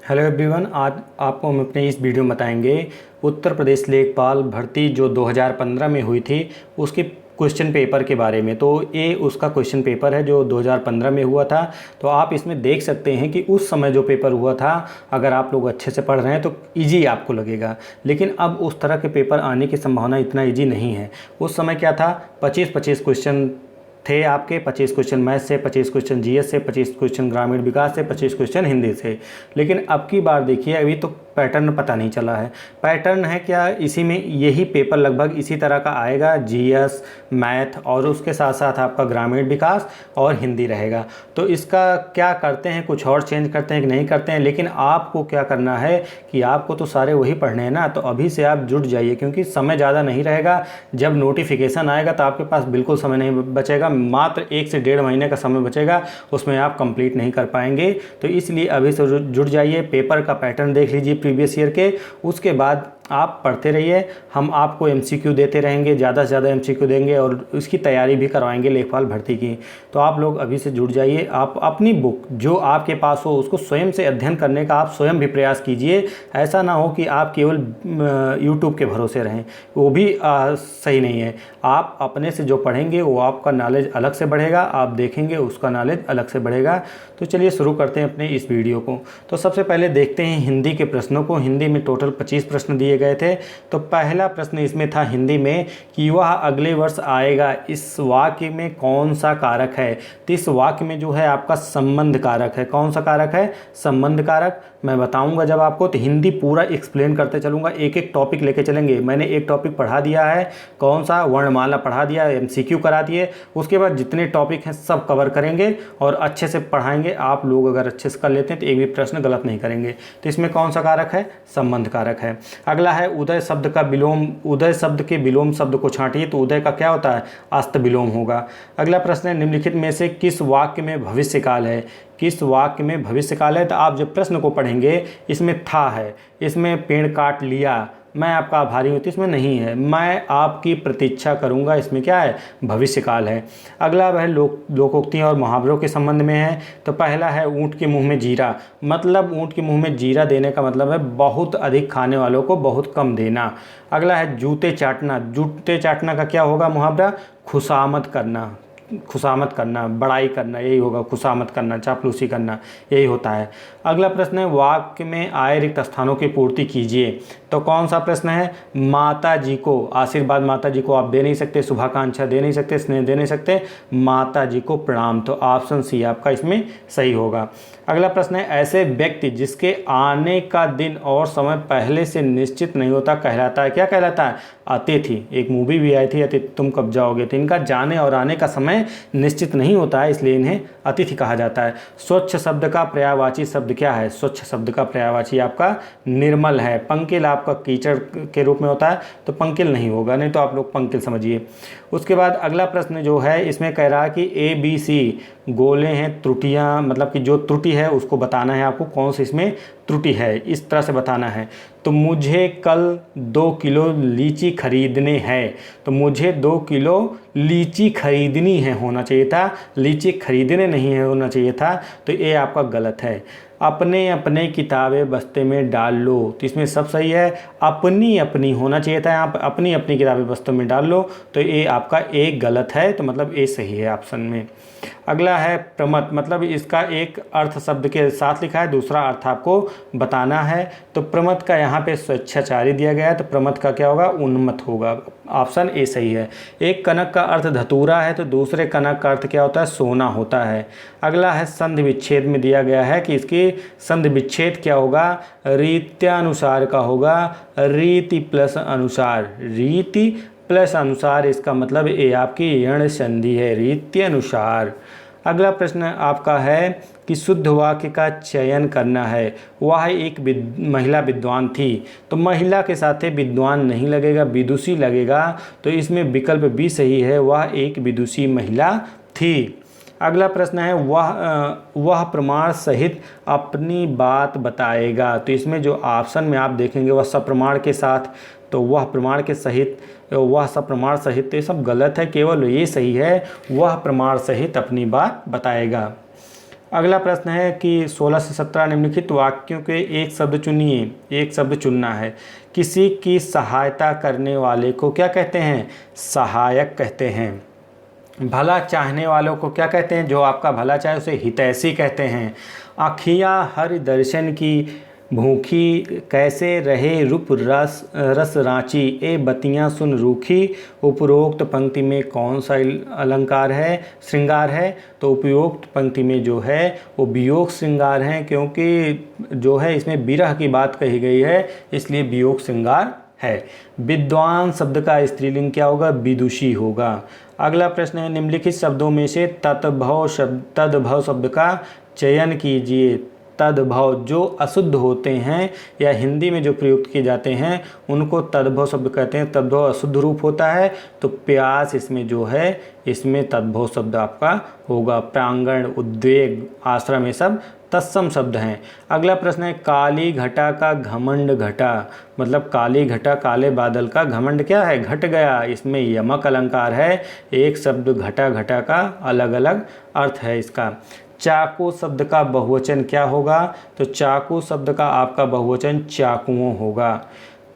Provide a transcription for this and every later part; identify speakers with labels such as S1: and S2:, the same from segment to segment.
S1: Hello everyone, आज आपको हम अपने इस वीडियो में बताएंगे उत्तर प्रदेश लेखपाल भर्ती जो 2015 में हुई थी उसके क्वेश्चन पेपर के बारे में। तो ये उसका क्वेश्चन पेपर है जो 2015 में हुआ था। तो आप इसमें देख सकते हैं कि उस समय जो पेपर हुआ था, अगर आप लोग अच्छे से पढ़ रहे हैं तो इजी आपको लगेगा, लेकिन अब उस तरह के पेपर आने की संभावना इतना इजी नहीं है। उस समय क्या था, 25-25 क्वेश्चन थे आपके, 25 क्वेश्चन मैथ से, 25 क्वेश्चन जीएस से, 25 क्वेश्चन ग्रामीण विकास से, 25 क्वेश्चन हिंदी से। लेकिन अब की बार देखिए, अभी तो पैटर्न पता नहीं चला है। पैटर्न है क्या, इसी में यही पेपर लगभग इसी तरह का आएगा, जीएस, मैथ और उसके साथ साथ आपका ग्रामीण विकास और हिंदी रहेगा। तो इसका क्या करते हैं, कुछ और चेंज करते हैं कि नहीं करते हैं, लेकिन आपको क्या करना है कि आपको तो सारे वही पढ़ने हैं ना, तो अभी से आप जुट जाइए, क्योंकि समय ज़्यादा नहीं रहेगा। जब नोटिफिकेशन आएगा तो आपके पास बिल्कुल समय नहीं बचेगा, मात्र 1 से 1.5 महीने का समय बचेगा, उसमें आप कंप्लीट नहीं कर पाएंगे। तो इसलिए अभी से जुट जाइए, पेपर का पैटर्न देख लीजिए प्रीवियस ईयर के, उसके बाद आप पढ़ते रहिए। हम आपको एमसीक्यू देते रहेंगे, ज़्यादा से ज़्यादा एमसीक्यू देंगे और उसकी तैयारी भी करवाएंगे लेखपाल भर्ती की। तो आप लोग अभी से जुड़ जाइए। आप अपनी बुक जो आपके पास हो उसको स्वयं से अध्ययन करने का आप स्वयं भी प्रयास कीजिए। ऐसा ना हो कि आप केवल यूट्यूब के भरोसे रहें, वो भी सही नहीं है। आप अपने से जो पढ़ेंगे वो आपका नॉलेज अलग से बढ़ेगा, आप देखेंगे उसका नॉलेज अलग से बढ़ेगा। तो चलिए शुरू करते हैं अपने इस वीडियो को। तो सबसे पहले देखते हैं हिंदी के प्रश्नों को। हिंदी में टोटल 25 प्रश्न दिए गए थे। तो पहला प्रश्न इसमें था हिंदी में कि वह अगले वर्ष आएगा, इस वाक्य में कौन सा कारक है। तो इस वाक्य में जो है आपका संबंध कारक है। कौन सा कारक है? संबंध कारक। मैं बताऊंगा जब आपको, तो हिंदी पूरा एक्सप्लेन करते चलूंगा, एक एक टॉपिक लेके चलेंगे। मैंने एक टॉपिक पढ़ा दिया है, कौन सा, वर्णमाला पढ़ा दिया, एमसीक्यू करा दिए। उसके बाद जितने टॉपिक हैं सब कवर करेंगे और अच्छे से पढ़ाएंगे। आप लोग अगर अच्छे से कर लेते हैं तो एक भी प्रश्न गलत नहीं करेंगे। तो इसमें कौन सा कारक है? संबंध कारक है। अगला है उदय शब्द का विलोम। उदय शब्द के विलोम शब्द को छांटिए। तो उदय का क्या होता है? अस्त विलोम होगा। अगला प्रश्न है निम्नलिखित में से किस वाक्य में भविष्य काल है। किस वाक्य में भविष्य काल है? तो आप जब प्रश्न को पढ़ेंगे, इसमें था है, इसमें पेड़ काट लिया, मैं आपका आभारी हूँ, तो इसमें नहीं है, मैं आपकी प्रतीक्षा करूँगा, इसमें क्या है? भविष्य काल है। अगला वह लोकोक्तियाँ और मुहावरों के संबंध में है। तो पहला है ऊँट के मुंह में जीरा। मतलब ऊँट के मुंह में जीरा देने का मतलब है बहुत अधिक खाने वालों को बहुत कम देना। अगला है जूते चाटना। जूते चाटना का क्या होगा मुहावरा? खुशामद करना। खुशामद करना, बड़ाई करना, यही होगा खुशामद करना, चापलूसी करना, यही होता है। अगला प्रश्न है वाक्य में आए रिक्त स्थानों की पूर्ति कीजिए। तो कौन सा प्रश्न है? माता जी को आशीर्वाद, माता जी को आप दे नहीं सकते, शुभाकांक्षा दे नहीं सकते, स्नेह दे नहीं सकते, माता जी को प्रणाम। तो ऑप्शन सी आपका इसमें सही होगा। अगला प्रश्न है ऐसे व्यक्ति जिसके आने का दिन और समय पहले से निश्चित नहीं होता कहलाता है, क्या कहलाता है? अतिथि। एक मूवी भी आई थी अतिथि तुम कब जाओगे। तो इनका जाने और आने का समय निश्चित नहीं होता है, इसलिए इन्हें अतिथि कहा जाता है। स्वच्छ शब्द का पर्यायवाची शब्द क्या है? स्वच्छ शब्द का पर्यायवाची आपका निर्मल है। पंकिल आपका कीचड़ के रूप में होता है, तो पंकिल नहीं होगा, नहीं तो आप लोग पंकिल समझिए। उसके बाद अगला प्रश्न जो है इसमें कह रहा है कि ABC गोले हैं, त्रुटियां, मतलब कि जो त्रुटि है उसको बताना है आपको, कौन सी इसमें त्रुटि है, इस तरह से बताना है। तो मुझे कल 2 किलो लीची खरीदने हैं। तो मुझे 2 किलो लीची खरीदनी है होना चाहिए था, लीची खरीदने नहीं है होना चाहिए था। तो ये आपका गलत है। अपने अपने किताबें बस्ते में डाल लो। तो इसमें सब सही है, अपनी अपनी होना चाहिए था, यहाँ पर अपनी अपनी किताबें बस्ते में डाल लो। तो ये आपका एक गलत है, तो मतलब ए सही है ऑप्शन में। अगला है प्रमथ। मतलब इसका एक अर्थ शब्द के साथ लिखा है, दूसरा अर्थ आपको बताना है। तो प्रमथ का यहाँ पे स्वेच्छाचारी दिया गया है, तो प्रमथ का क्या होगा? उन्मत्त होगा। ऑप्शन ए सही है। एक कनक का अर्थ धतूरा है, तो दूसरे कनक का अर्थ क्या होता है? सोना होता है। अगला है संधि विच्छेद में दिया गया है कि इसकी संधि विच्छेद क्या होगा? रीत्यानुसार का होगा, रीति प्लस अनुसार। रीति प्लस अनुसार, इसका मतलब ये आपकी यण संधि है, रीति अनुसार। अगला प्रश्न आपका है कि शुद्ध वाक्य का चयन करना है। वह एक महिला विद्वान थी। तो महिला के साथ विद्वान नहीं लगेगा, विदुषी लगेगा। तो इसमें विकल्प बी सही है, वह एक विदुषी महिला थी। अगला प्रश्न है वह प्रमाण सहित अपनी बात बताएगा। तो इसमें जो ऑप्शन में आप देखेंगे वह सप्रमाण के साथ, तो वह प्रमाण के सहित, वह सप्रमाण सहित, ये सब गलत है, केवल ये सही है, वह प्रमाण सहित अपनी बात बताएगा। अगला प्रश्न है कि 16 से 17 निम्नलिखित वाक्यों के एक शब्द चुनिए, एक शब्द चुनना है। किसी की सहायता करने वाले को क्या कहते हैं? सहायक कहते हैं। भला चाहने वालों को क्या कहते हैं? जो आपका भला चाहे उसे हितैषी कहते हैं। आँखियाँ हरि दर्शन की भूखी, कैसे रहे रूप रस रांची, ए बतियाँ सुन रूखी। उपरोक्त पंक्ति में कौन सा अलंकार है, श्रृंगार है? तो उपरोक्त पंक्ति में जो है वो वियोग श्रृंगार है, क्योंकि जो है इसमें विरह की बात कही गई है, इसलिए वियोग श्रृंगार है। विद्वान शब्द का स्त्रीलिंग क्या होगा? विदुषी होगा। अगला प्रश्न है निम्नलिखित शब्दों में से तद्भव शब्द का चयन कीजिए। तद्भव जो अशुद्ध होते हैं या हिंदी में जो प्रयुक्त किए जाते हैं उनको तद्भव शब्द कहते हैं। तद्भव अशुद्ध रूप होता है, तो प्यास इसमें जो है इसमें तद्भव शब्द आपका होगा। प्रांगण, उद्वेग, आश्रम, ये सब तत्सम शब्द हैं। अगला प्रश्न है काली घटा का घमंड घटा, मतलब काली घटा काले बादल का घमंड क्या है? घट गया। इसमें यमक अलंकार है। एक शब्द घटा घटा का अलग अलग अर्थ है इसका। चाकू शब्द का बहुवचन क्या होगा? तो चाकू शब्द का आपका बहुवचन चाकुओं होगा।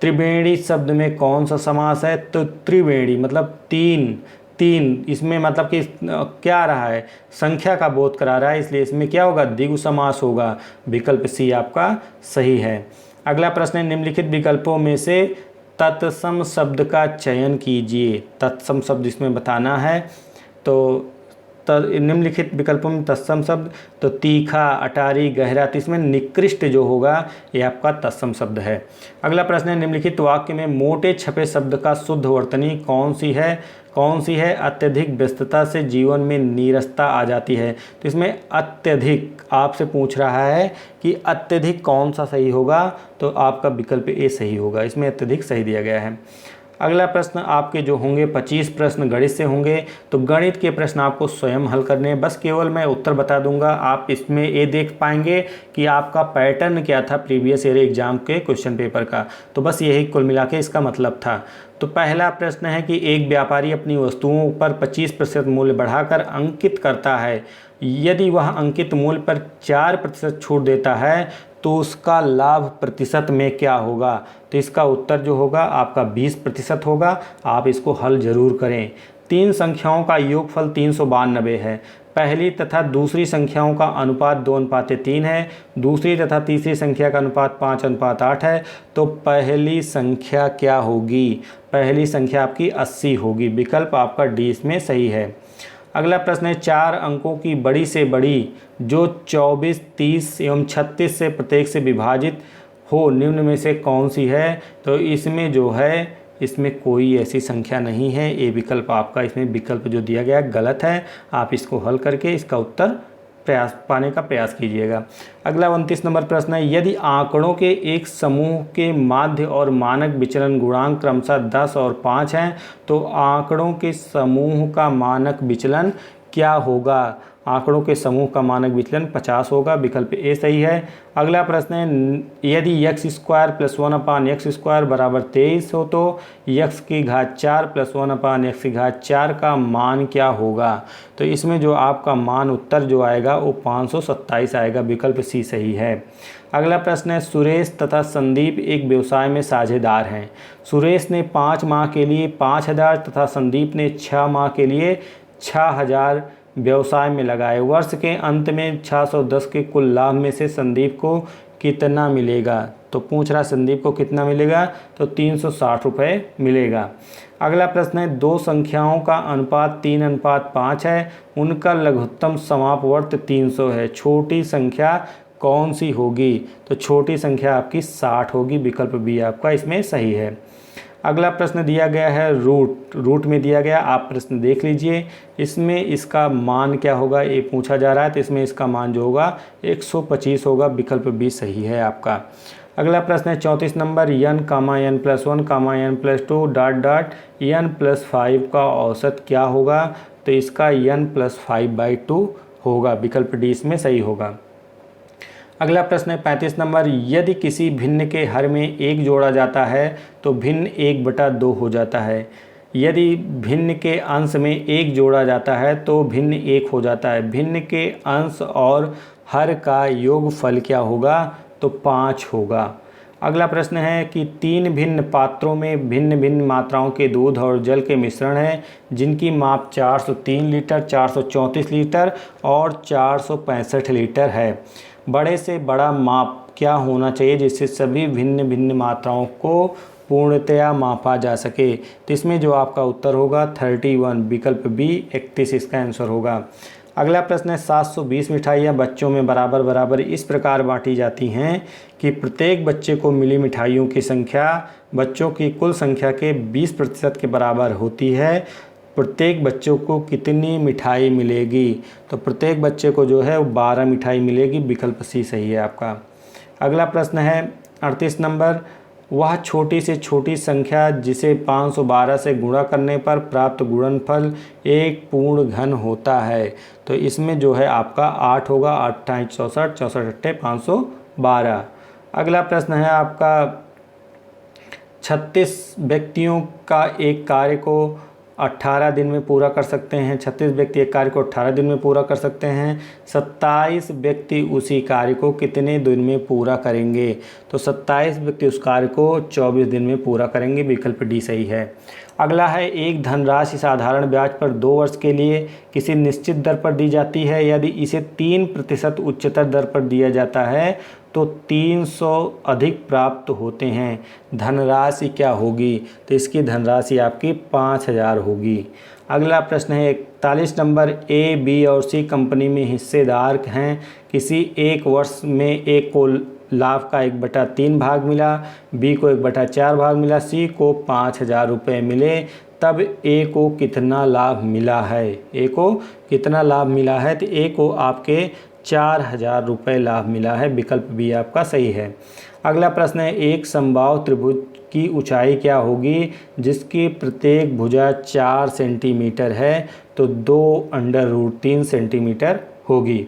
S1: त्रिवेणी शब्द में कौन सा समास है? तो त्रिवेणी मतलब तीन, इसमें मतलब कि क्या रहा है? संख्या का बोध करा रहा है, इसलिए इसमें क्या होगा? द्विगु समास होगा। विकल्प सी आपका सही है। अगला प्रश्न है निम्नलिखित विकल्पों में से तत्सम शब्द का चयन कीजिए। तत्सम शब्द इसमें बताना है। तो निम्नलिखित विकल्पों में तत्सम शब्द, तो तीखा, अटारी, गहरा, तो इसमें निकृष्ट जो होगा ये आपका तत्सम शब्द है। अगला प्रश्न है निम्नलिखित वाक्य में मोटे छपे शब्द का शुद्ध वर्तनी कौन सी है? अत्यधिक व्यस्तता से जीवन में नीरसता आ जाती है। तो इसमें अत्यधिक आपसे पूछ रहा है कि अत्यधिक कौन सा सही होगा? तो आपका विकल्प ए सही होगा। इसमें अत्यधिक सही दिया गया है। अगला प्रश्न आपके जो होंगे 25 प्रश्न गणित से होंगे, तो गणित के प्रश्न आपको स्वयं हल करने हैं। बस केवल मैं उत्तर बता दूंगा, आप इसमें ये देख पाएंगे कि आपका पैटर्न क्या था प्रीवियस ईयर एग्जाम के क्वेश्चन पेपर का। तो बस यही कुल मिला के इसका मतलब था। तो पहला प्रश्न है कि एक व्यापारी अपनी वस्तुओं पर 25% मूल्य बढ़ाकर अंकित करता है। यदि वह अंकित मूल्य पर 4% छूट देता है तो उसका लाभ प्रतिशत में क्या होगा? तो इसका उत्तर जो होगा आपका 20% होगा। आप इसको हल जरूर करें। तीन संख्याओं का योगफल 392 है। पहली तथा दूसरी संख्याओं का अनुपात 2:3 है। दूसरी तथा तीसरी संख्या का अनुपात 5:8 है। तो पहली संख्या क्या होगी? पहली संख्या आपकी 80 होगी। विकल्प आपका डी इसमें सही है। अगला प्रश्न है 4 अंकों की बड़ी से बड़ी जो 24, 30 एवं 36 से प्रत्येक से विभाजित हो निम्न में से कौन सी है? तो इसमें जो है इसमें कोई ऐसी संख्या नहीं है। ये विकल्प आपका इसमें विकल्प जो दिया गया गलत है। आप इसको हल करके इसका उत्तर पाने का प्रयास कीजिएगा। अगला 29 नंबर प्रश्न है यदि आंकड़ों के एक समूह के माध्य और मानक विचलन गुणांक क्रमशः 10 और 5 हैं तो आंकड़ों के समूह का मानक विचलन क्या होगा? आंकड़ों के समूह का मानक विचलन 50 होगा। विकल्प ए सही है। अगला प्रश्न है यदि x² + 1/x² बराबर 23 हो तो x की घात 4 + 1/x की घात 4 का मान क्या होगा? तो इसमें जो आपका मान उत्तर जो आएगा वो 527 आएगा। विकल्प सी सही है। अगला प्रश्न है सुरेश तथा संदीप एक व्यवसाय में साझेदार हैं। सुरेश ने 5 माह के लिए 5000 तथा संदीप ने 6 माह के लिए 6000 व्यवसाय में लगाए। वर्ष के अंत में 610 के कुल लाभ में से संदीप को कितना मिलेगा? तो पूछ रहा संदीप को कितना मिलेगा? तो 360 रुपये मिलेगा। अगला प्रश्न है दो संख्याओं का अनुपात 3:5 है। उनका लघुत्तम समापवर्त 300 है। छोटी संख्या कौन सी होगी? तो छोटी संख्या आपकी 60 होगी। विकल्प बी आपका इसमें सही है। अगला प्रश्न दिया गया है रूट में दिया गया, आप प्रश्न देख लीजिए। इसमें इसका मान क्या होगा ये पूछा जा रहा है। तो इसमें इसका मान जो होगा 125 होगा। विकल्प बी सही है आपका। अगला प्रश्न है 34 number n, n+1, n+2 ... n+5 का औसत क्या होगा? तो इसका n+5/2 होगा। विकल्प डी इसमें सही होगा। अगला प्रश्न है 35 नंबर यदि किसी भिन्न के हर में 1 जोड़ा जाता है तो भिन्न 1/2 हो जाता है। यदि भिन्न के अंश में 1 जोड़ा जाता है तो भिन्न 1 हो जाता है। भिन्न के अंश और हर का योगफल क्या होगा, तो 5 होगा। अगला प्रश्न है कि 3 भिन्न पात्रों में भिन्न भिन्न मात्राओं के दूध और जल के मिश्रण है जिनकी माप 403 लीटर, 434 लीटर और 465 लीटर है। बड़े से बड़ा माप क्या होना चाहिए जिससे सभी भिन्न भिन्न मात्राओं को पूर्णतया मापा जा सके। तो इसमें जो आपका उत्तर होगा 31, विकल्प बी 31 इसका आंसर होगा। अगला प्रश्न है 720 मिठाइयाँ बच्चों में बराबर बराबर इस प्रकार बांटी जाती हैं कि प्रत्येक बच्चे को मिली मिठाइयों की संख्या बच्चों की कुल संख्या के 20% के बराबर होती है। प्रत्येक बच्चों को कितनी मिठाई मिलेगी, तो प्रत्येक बच्चे को जो है वो 12 मिठाई मिलेगी, विकल्प सी सही है आपका। अगला प्रश्न है 38 नंबर, वह छोटी से छोटी संख्या जिसे 512 से गुणा करने पर प्राप्त गुणनफल एक पूर्ण घन होता है। तो इसमें जो है आपका 8 होगा, 8 × 64, 64 × 512। अगला प्रश्न है आपका 36 व्यक्तियों का एक कार्य को 18 दिन में पूरा कर सकते हैं। 36 व्यक्ति एक कार्य को 18 दिन में पूरा कर सकते हैं। 27 व्यक्ति उसी कार्य को कितने दिन में पूरा करेंगे, तो 27 व्यक्ति उस कार्य को 24 दिन में पूरा करेंगे, विकल्प डी सही है। अगला है एक धनराशि साधारण ब्याज पर 2 वर्ष के लिए किसी निश्चित दर पर दी जाती है। यदि इसे 3% उच्चतर दर पर दिया जाता है तो 300 अधिक प्राप्त होते हैं। धनराशि क्या होगी, तो इसकी धनराशि आपकी 5000 होगी। अगला प्रश्न है 41 नंबर, ए, बी और सी कंपनी में हिस्सेदार हैं। किसी एक वर्ष में ए को लाभ का 1/3 भाग मिला, बी को 1/4 भाग मिला, सी को 5000 रुपये मिले, तब ए को कितना लाभ मिला है। ए को कितना लाभ मिला है, तो ए को आपके 4000 रुपये लाभ मिला है, विकल्प बी आपका सही है। अगला प्रश्न है एक समबाहु त्रिभुज की ऊंचाई क्या होगी जिसकी प्रत्येक भुजा 4 सेंटीमीटर है, तो 2√3 सेंटीमीटर होगी।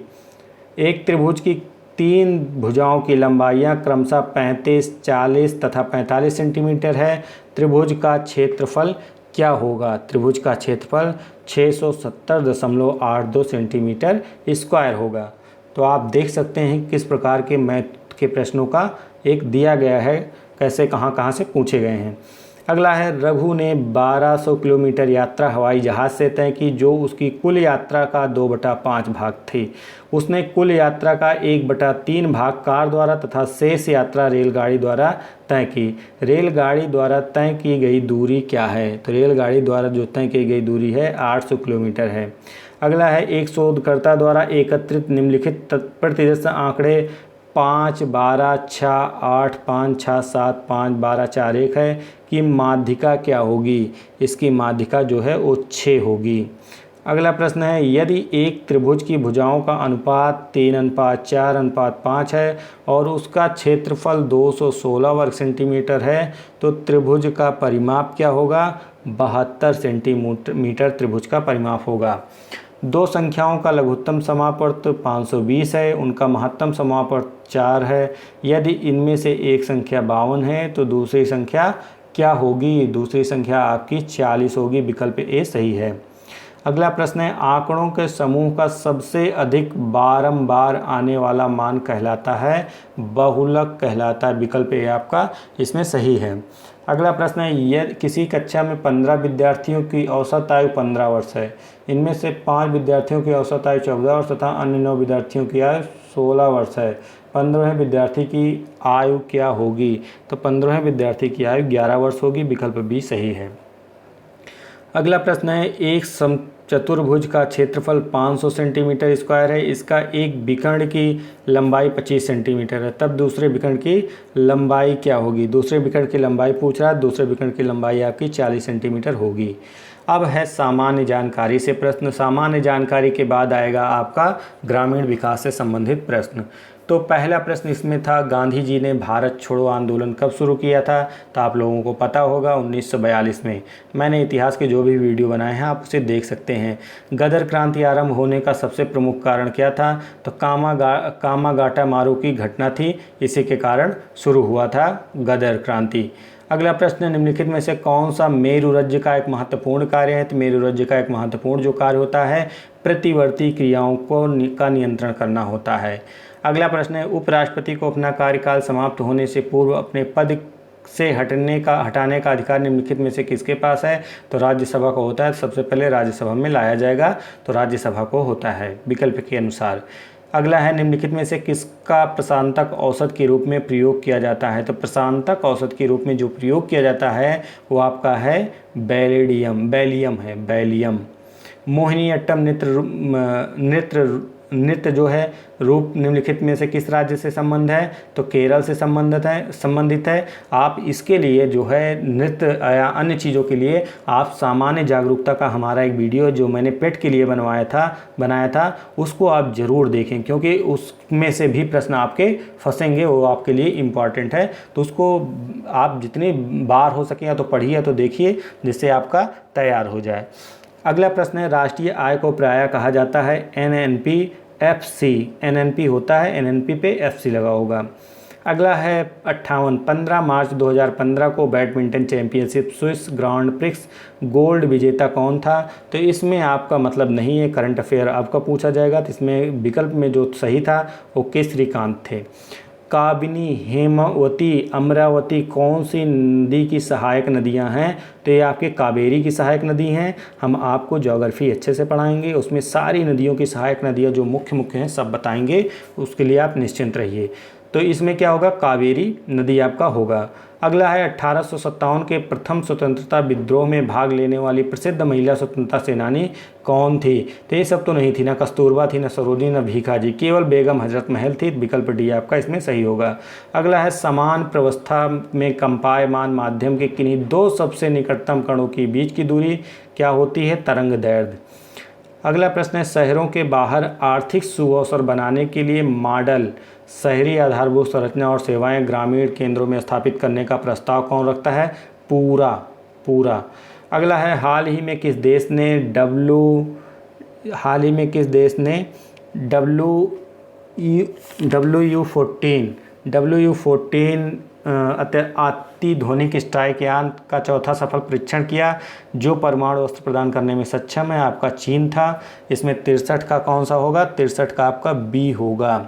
S1: एक त्रिभुज की 3 भुजाओं की लंबाइयाँ क्रमशः 35, 40 तथा 45 सेंटीमीटर है। त्रिभुज का क्षेत्रफल क्या होगा, त्रिभुज का क्षेत्रफल 670.82 सेंटीमीटर स्क्वायर होगा। तो आप देख सकते हैं किस प्रकार के मैथ के प्रश्नों का एक दिया गया है, कैसे कहाँ से पूछे गए हैं। अगला है रघु ने 1200 किलोमीटर यात्रा हवाई जहाज़ से तय की जो उसकी कुल यात्रा का 2/5 भाग थी। उसने कुल यात्रा का 1/3 भाग कार द्वारा तथा शेष यात्रा रेलगाड़ी द्वारा तय की। रेलगाड़ी द्वारा तय की गई दूरी क्या है, तो रेलगाड़ी द्वारा जो तय की गई दूरी है 800 किलोमीटर है। अगला है एक शोधकर्ता द्वारा एकत्रित निम्नलिखित प्रतिशत आंकड़े 5, 12, 6, 8, 5, 6, 7, 5, 12, 4, 1 है कि माध्यिका क्या होगी, इसकी माध्यिका जो है वो 6 होगी। अगला प्रश्न है यदि एक त्रिभुज की भुजाओं का अनुपात 3:4:5 है और उसका क्षेत्रफल 216 वर्ग सेंटीमीटर है तो त्रिभुज का परिमाप क्या होगा, 72 सेंटीमीटर त्रिभुज का परिमाप होगा। दो संख्याओं का लघुत्तम समापवर्त 520 है, उनका महत्तम समापवर्त 4 है। यदि इनमें से एक संख्या 52 है तो दूसरी संख्या क्या होगी, दूसरी संख्या आपकी 40 होगी, विकल्प ए सही है। अगला प्रश्न है आंकड़ों के समूह का सबसे अधिक बारंबार आने वाला मान कहलाता है, बहुलक कहलाता है, विकल्प ए आपका इसमें सही है। अगला प्रश्न है यदि किसी कक्षा में 15 विद्यार्थियों की औसत आयु 15 वर्ष है, इनमें से 5 विद्यार्थियों की औसत आयु 14 वर्ष तथा अन्य 9 विद्यार्थियों की आयु 16 वर्ष है। 15वें विद्यार्थी की आयु क्या होगी, तो 15वें विद्यार्थी की आयु 11 वर्ष होगी, विकल्प बी सही है। अगला प्रश्न है एक समचतुर्भुज का क्षेत्रफल 500 सेंटीमीटर स्क्वायर है, इसका एक विकर्ण की लंबाई 25 सेंटीमीटर है, तब दूसरे विकर्ण की लंबाई क्या होगी, दूसरे विकर्ण की लंबाई पूछ रहा है, दूसरे विकर्ण की लंबाई आपकी 40 सेंटीमीटर होगी। अब है सामान्य जानकारी से प्रश्न। सामान्य जानकारी के बाद आएगा आपका ग्रामीण विकास से संबंधित प्रश्न। तो पहला प्रश्न इसमें था गांधी जी ने भारत छोड़ो आंदोलन कब शुरू किया था, तो आप लोगों को पता होगा 1942 में। मैंने इतिहास के जो भी वीडियो बनाए हैं आप उसे देख सकते हैं। गदर क्रांति आरंभ होने का सबसे प्रमुख कारण क्या था, तो कामागाटा मारू की घटना थी, इसी के कारण शुरू हुआ था गदर क्रांति। अगला प्रश्न है, निम्नलिखित में से कौन सा मेरु राज्य का एक महत्वपूर्ण कार्य है? तो मेरु राज्य का एक महत्वपूर्ण जो कार्य होता है प्रतिवर्ती क्रियाओं का नियंत्रण करना होता है। अगला प्रश्न है, उपराष्ट्रपति को अपना कार्यकाल समाप्त होने से पूर्व अपने पद से हटाने का अधिकार निम्नलिखित में से किसके पास है? तो राज्यसभा को होता है। सबसे पहले राज्यसभा में लाया जाएगा तो राज्यसभा को होता है विकल्प के अनुसार। अगला है, निम्नलिखित में से किसका प्रशांतक औसत के रूप में प्रयोग किया जाता है? तो प्रशांतक औसत के रूप में जो प्रयोग किया जाता है वो आपका है बेलियम है, बेलियम। मोहिनीअट्टम नृत्य जो है रूप निम्नलिखित में से किस राज्य से संबंध है? तो केरल से संबंधित है। आप इसके लिए जो है नृत्य या अन्य चीज़ों के लिए आप सामान्य जागरूकता का हमारा एक वीडियो जो मैंने पेट के लिए बनाया था उसको आप ज़रूर देखें, क्योंकि उसमें से भी प्रश्न आपके फंसेंगे, वो आपके लिए इम्पॉर्टेंट है। तो उसको आप जितनी बार हो सके या तो पढ़िए या तो देखिए, जिससे आपका तैयार हो जाए। अगला प्रश्न है, राष्ट्रीय आय को प्रायः कहा जाता है NNP-FC। NNP होता है, NNP पे FC लगा होगा। अगला है 15 मार्च 2015 को badminton championship Swiss grand prix gold विजेता कौन था? तो इसमें आपका मतलब नहीं है, करंट अफेयर आपका पूछा जाएगा। तो इसमें विकल्प में जो सही था वो के श्रीकांत थे। काबिनी, हेमवती, अमरावती कौन सी नदी की सहायक नदियां हैं? तो ये आपके कावेरी की सहायक नदी हैं। हम आपको ज्योग्राफी अच्छे से पढ़ाएंगे, उसमें सारी नदियों की सहायक नदियां जो मुख्य हैं सब बताएंगे, उसके लिए आप निश्चिंत रहिए। तो इसमें क्या होगा? कावेरी नदी आपका होगा। अगला है 1857 के प्रथम स्वतंत्रता विद्रोह में भाग लेने वाली प्रसिद्ध महिला स्वतंत्रता सेनानी कौन थी? तो ये सब तो नहीं थी, ना कस्तूरबा थी, ना सरोजिनी, ना भीखाजी, केवल बेगम हजरत महल थी। विकल्प डी आपका इसमें सही होगा। अगला है, समान प्रवस्था में कंपायमान माध्यम के किन्हीं दो सबसे निकटतम कणों के बीच की दूरी क्या होती है? तरंग दैर्ध्य। अगला प्रश्न है, शहरों के बाहर आर्थिक सुअवसर बनाने के लिए मॉडल शहरी आधारभूत संरचना और सेवाएं ग्रामीण केंद्रों में स्थापित करने का प्रस्ताव कौन रखता है? पूरा। अगला है, हाल ही में किस देश ने WU-14 अतिध्वनिक स्ट्राइक यान का चौथा सफल परीक्षण किया जो परमाणु अस्त्र प्रदान करने में सक्षम है? आपका चीन था। इसमें 63 का कौन सा होगा? 63 का आपका बी होगा।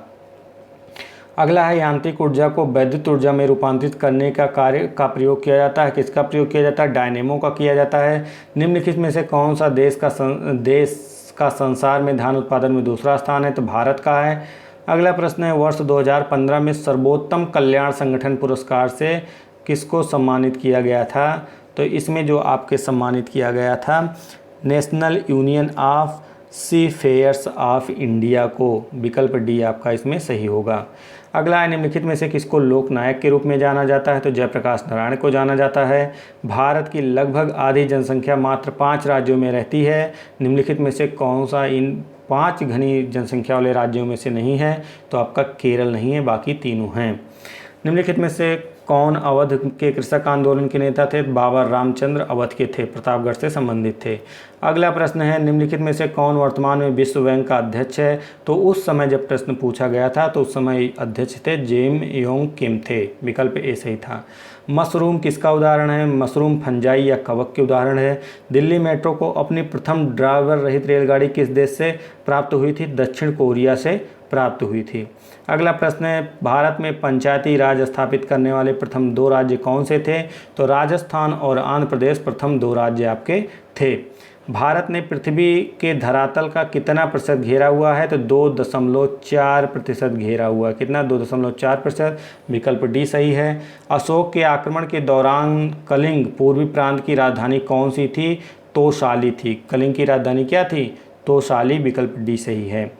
S1: अगला है, यांत्रिक ऊर्जा को वैद्युत ऊर्जा में रूपांतरित करने का कार्य का प्रयोग किया जाता है। किसका प्रयोग किया जाता है? डायनेमो का किया जाता है। निम्नलिखित में से कौन सा देश का संसार में धान उत्पादन में दूसरा स्थान है? तो भारत का है। अगला प्रश्न है, वर्ष 2015 में सर्वोत्तम कल्याण संगठन पुरस्कार से किसको सम्मानित किया गया था? तो इसमें जो आपके सम्मानित किया गया था National Union of Seafarers of India को। विकल्प डी आपका इसमें सही होगा। अगला है, निम्नलिखित में से किसको लोकनायक के रूप में जाना जाता है? तो जयप्रकाश नारायण को जाना जाता है। भारत की लगभग आधी जनसंख्या मात्र 5 राज्यों में रहती है। निम्नलिखित में से कौन सा इन 5 घनी जनसंख्या वाले राज्यों में से नहीं है? तो आपका केरल नहीं है, बाकी तीनों हैं। निम्नलिखित में से कौन अवध के कृषक आंदोलन के नेता थे? बाबा रामचंद्र अवध के थे, प्रतापगढ़ से संबंधित थे। अगला प्रश्न है, निम्नलिखित में से कौन वर्तमान में विश्व बैंक का अध्यक्ष है? तो उस समय जब प्रश्न पूछा गया था तो उस समय अध्यक्ष थे जिम योंग किम थे। विकल्प ए सही था। मशरूम किसका उदाहरण है? मशरूम फंजाई या कवक के उदाहरण है। दिल्ली मेट्रो को अपनी प्रथम ड्राइवर रहित रेलगाड़ी किस देश से प्राप्त हुई थी? दक्षिण कोरिया से प्राप्त हुई थी। अगला प्रश्न है, भारत में पंचायती राज स्थापित करने वाले प्रथम 2 राज्य कौन से थे? तो राजस्थान और आंध्र प्रदेश प्रथम 2 राज्य आपके थे। भारत ने पृथ्वी के धरातल का कितना प्रतिशत घेरा हुआ है? तो 2.4% घेरा हुआ। कितना? 2.4%। विकल्प डी सही है। अशोक के आक्रमण के दौरान कलिंग पूर्वी प्रांत की राजधानी कौन सी थी? तोशाली थी। कलिंग की राजधानी क्या थी? तोशाली। विकल्प डी सही है।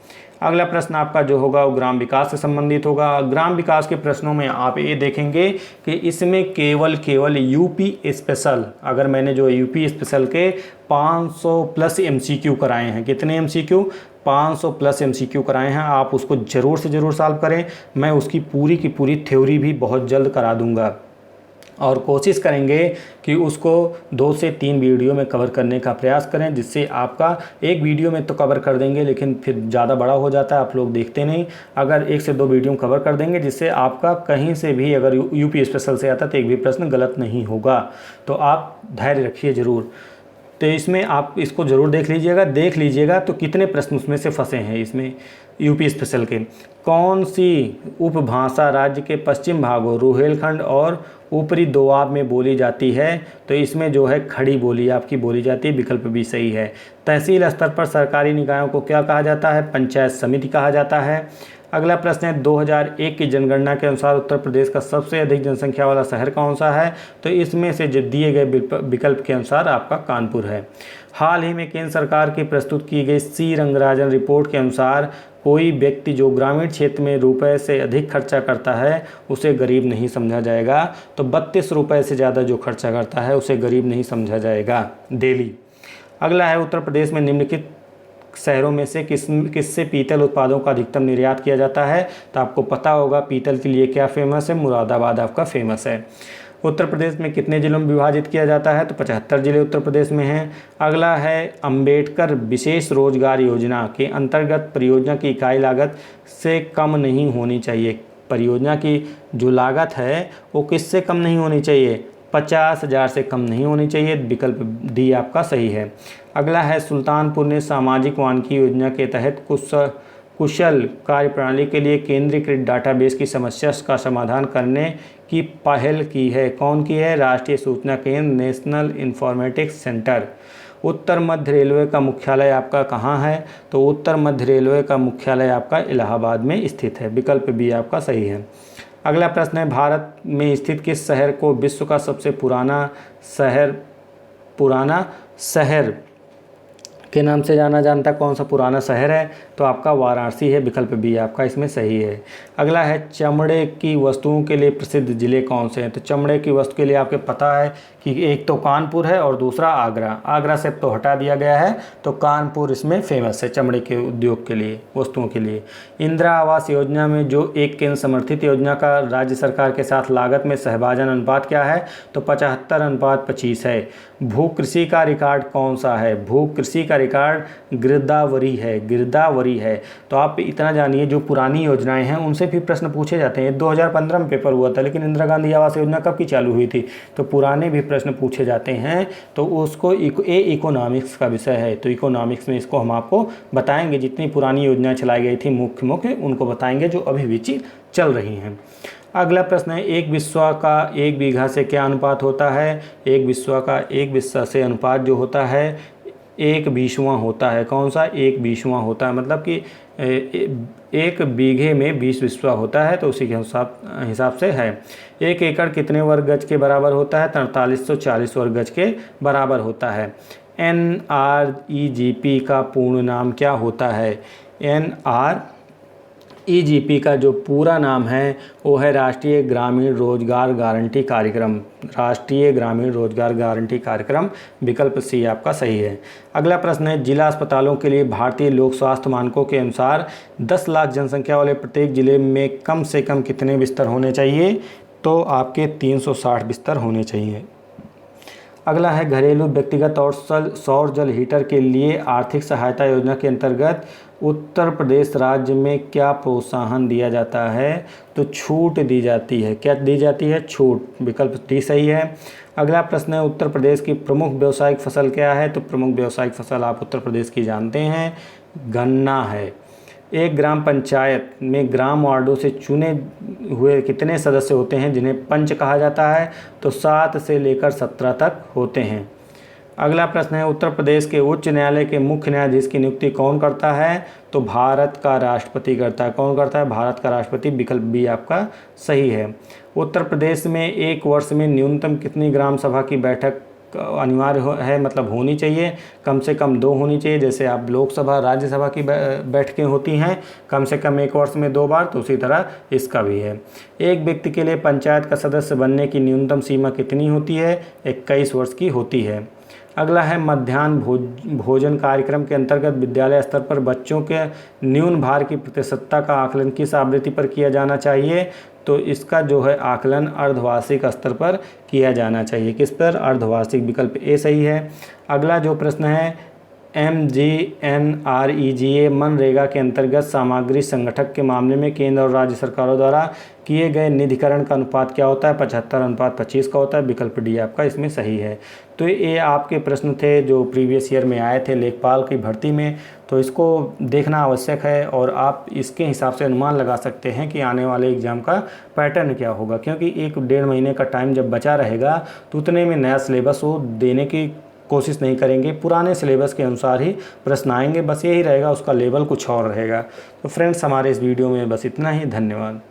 S1: अगला प्रश्न आपका जो होगा वो ग्राम विकास से संबंधित होगा। ग्राम विकास के प्रश्नों में आप ये देखेंगे कि इसमें केवल यूपी स्पेशल, अगर मैंने जो यूपी स्पेशल के 500 प्लस MCQ कराए हैं। कितने MCQ? 500 प्लस MCQ कराए हैं। आप उसको ज़रूर से ज़रूर सॉल्व करें। मैं उसकी पूरी की पूरी थ्योरी भी बहुत जल्द करा दूंगा। और कोशिश करेंगे कि उसको 2 से 3 वीडियो में कवर करने का प्रयास करें, जिससे आपका एक वीडियो में तो कवर कर देंगे लेकिन फिर ज़्यादा बड़ा हो जाता है, आप लोग देखते नहीं। अगर 1 से 2 वीडियो कवर कर देंगे जिससे आपका कहीं से भी अगर यूपी स्पेशल से आता तो एक भी प्रश्न गलत नहीं होगा। तो आप धैर्य रखिए ज़रूर। तो इसमें आप इसको ज़रूर देख लीजिएगा तो कितने प्रश्न उसमें से फंसे हैं इसमें यूपी स्पेशल के। कौन सी उपभाषा राज्य के पश्चिम भागों रुहेलखंड और ऊपरी दोआब में बोली जाती है? तो इसमें जो है खड़ी बोली आपकी बोली जाती है, विकल्प भी सही है। तहसील स्तर पर सरकारी निकायों को क्या कहा जाता है? पंचायत समिति कहा जाता है। अगला प्रश्न है 2001 की जनगणना के अनुसार उत्तर प्रदेश का सबसे अधिक जनसंख्या वाला शहर कौन सा है? तो इसमें से जो दिए गए विकल्प के अनुसार आपका कानपुर है। हाल ही में केंद्र सरकार की प्रस्तुत की गई सी रंगराजन रिपोर्ट के अनुसार कोई व्यक्ति जो ग्रामीण क्षेत्र में रुपए से अधिक खर्चा करता है उसे गरीब नहीं समझा जाएगा। तो 32 रुपये से ज़्यादा जो खर्चा करता है उसे गरीब नहीं समझा जाएगा डेली। अगला है उत्तर प्रदेश में निम्नलिखित शहरों में से किससे पीतल उत्पादों का अधिकतम निर्यात किया जाता है? तो आपको पता होगा पीतल के लिए क्या फेमस है? मुरादाबाद आपका फेमस है। उत्तर प्रदेश में कितने जिलों में विभाजित किया जाता है? तो 75 जिले उत्तर प्रदेश में हैं। अगला है अंबेडकर विशेष रोजगार योजना के अंतर्गत परियोजना की इकाई लागत से कम नहीं होनी चाहिए। परियोजना की जो लागत है वो किससे कम नहीं होनी चाहिए? 50,000 से कम नहीं होनी चाहिए। विकल्प डी आपका सही है। अगला है सुल्तानपुर ने सामाजिक वानिकी योजना के तहत कुशल कार्यप्रणाली के लिए केंद्रीकृत डाटाबेस की समस्या का समाधान करने की पहल की है। कौन की है? राष्ट्रीय सूचना केंद्र, नेशनल इंफॉर्मेटिक्स सेंटर। उत्तर मध्य रेलवे का मुख्यालय आपका कहाँ है? तो उत्तर मध्य रेलवे का मुख्यालय आपका इलाहाबाद में स्थित है। विकल्प बी आपका सही है। अगला प्रश्न है भारत में स्थित किस शहर को विश्व का सबसे पुराना शहर के नाम से जाना जानता? कौन सा पुराना शहर है? तो आपका वाराणसी है। विकल्प बी आपका इसमें सही है। अगला है चमड़े की वस्तुओं के लिए प्रसिद्ध जिले कौन से हैं? तो चमड़े की वस्तु के लिए आपको पता है कि एक तो कानपुर है और दूसरा आगरा। आगरा से तो हटा दिया गया है, तो कानपुर इसमें फेमस है चमड़े के उद्योग के लिए, वस्तुओं के लिए। इंदिरा आवास योजना में जो एक केंद्र समर्थित योजना का राज्य सरकार के साथ लागत में सहभाजन अनुपात क्या है? तो 75:25 है। भू कृषि का रिकॉर्ड कौन सा है? भू कृषि का रिकॉर्ड गिरदावरी है। तो आप इतना जानिए जो पुरानी योजनाएं हैं उनसे भी प्रश्न पूछे जाते हैं। 2015 में पेपर हुआ था, लेकिन इंदिरा गांधी आवास योजना कब की चालू हुई थी? तो पुराने भी प्रश्न पूछे जाते हैं। तो उसको इकोनॉमिक्स का विषय है, तो इकोनॉमिक्स में इसको हम आपको बताएंगे। जितनी पुरानी योजनाएं चलाई गई थी मुख्य उनको बताएंगे जो अभी भी चल रही हैं। अगला प्रश्न है एक बिस्वा का 1 बीघा से क्या अनुपात होता है? एक बिस्वा का 1 बिस्सा से अनुपात जो होता है 1/20वां होता है। कौन सा? 1/20वां होता है, मतलब कि 1 बीघे में 20 बिस्वा होता है, तो उसी के हिसाब से है। 1 एकड़ कितने वर्ग गज के बराबर होता है? 4340 वर्ग गज के बराबर होता है। NREGP का पूर्ण नाम क्या होता है? NREGP का जो पूरा नाम है वो है राष्ट्रीय ग्रामीण रोजगार गारंटी कार्यक्रम। राष्ट्रीय ग्रामीण रोजगार गारंटी कार्यक्रम। विकल्प सी आपका सही है। अगला प्रश्न है जिला अस्पतालों के लिए भारतीय लोक स्वास्थ्य मानकों के अनुसार 10 लाख जनसंख्या वाले प्रत्येक जिले में कम से कम कितने बिस्तर होने चाहिए? तो आपके 360 बिस्तर होने चाहिए। अगला है घरेलू व्यक्तिगत और सौर जल हीटर के लिए आर्थिक सहायता योजना के अंतर्गत उत्तर प्रदेश राज्य में क्या प्रोत्साहन दिया जाता है? तो छूट दी जाती है। क्या दी जाती है? छूट। विकल्प डी सही है। अगला प्रश्न है उत्तर प्रदेश की प्रमुख व्यावसायिक फसल क्या है? तो प्रमुख व्यावसायिक फसल आप उत्तर प्रदेश की जानते हैं, गन्ना है। एक ग्राम पंचायत में ग्राम वार्डों से चुने हुए कितने सदस्य होते हैं जिन्हें पंच कहा जाता है? तो 7 से लेकर 17 तक होते हैं। अगला प्रश्न है उत्तर प्रदेश के उच्च न्यायालय के मुख्य न्यायाधीश की नियुक्ति कौन करता है? तो भारत का राष्ट्रपति करता है। कौन करता है? भारत का राष्ट्रपति। विकल्प बी आपका सही है। उत्तर प्रदेश में एक वर्ष में न्यूनतम कितनी ग्राम सभा की बैठक अनिवार्य है, मतलब होनी चाहिए? कम से कम 2 होनी चाहिए। जैसे आप लोकसभा राज्यसभा की बैठकें होती हैं कम से कम एक वर्ष में 2 बार, तो उसी तरह इसका भी है। एक व्यक्ति के लिए पंचायत का सदस्य बनने की न्यूनतम सीमा कितनी होती है? 21 वर्ष की होती है। अगला है मध्याह्न भोजन कार्यक्रम के अंतर्गत विद्यालय स्तर पर बच्चों के न्यून भार की प्रतिशतता का आकलन किस आवृत्ति पर किया जाना चाहिए। तो इसका जो है आकलन अर्धवार्षिक स्तर पर किया जाना चाहिए। किस पर? अर्धवार्षिक। विकल्प ए सही है। अगला जो प्रश्न है MGNREGA मनरेगा के अंतर्गत सामग्री संगठक के मामले में केंद्र और राज्य सरकारों द्वारा किए गए निधिकरण का अनुपात क्या होता है? 75:25 का होता है। विकल्प डी आपका इसमें सही है। तो ये आपके प्रश्न थे जो प्रीवियस ईयर में आए थे लेखपाल की भर्ती में, तो इसको देखना आवश्यक है और आप इसके हिसाब से अनुमान लगा सकते हैं कि आने वाले एग्ज़ाम का पैटर्न क्या होगा, क्योंकि 1-1.5 महीने का टाइम जब बचा रहेगा तो उतने में नया सिलेबस वो देने की कोशिश नहीं करेंगे, पुराने सिलेबस के अनुसार ही प्रश्न आएंगे, बस यही रहेगा, उसका लेवल कुछ और रहेगा। तो फ्रेंड्स, हमारे इस वीडियो में बस इतना ही। धन्यवाद।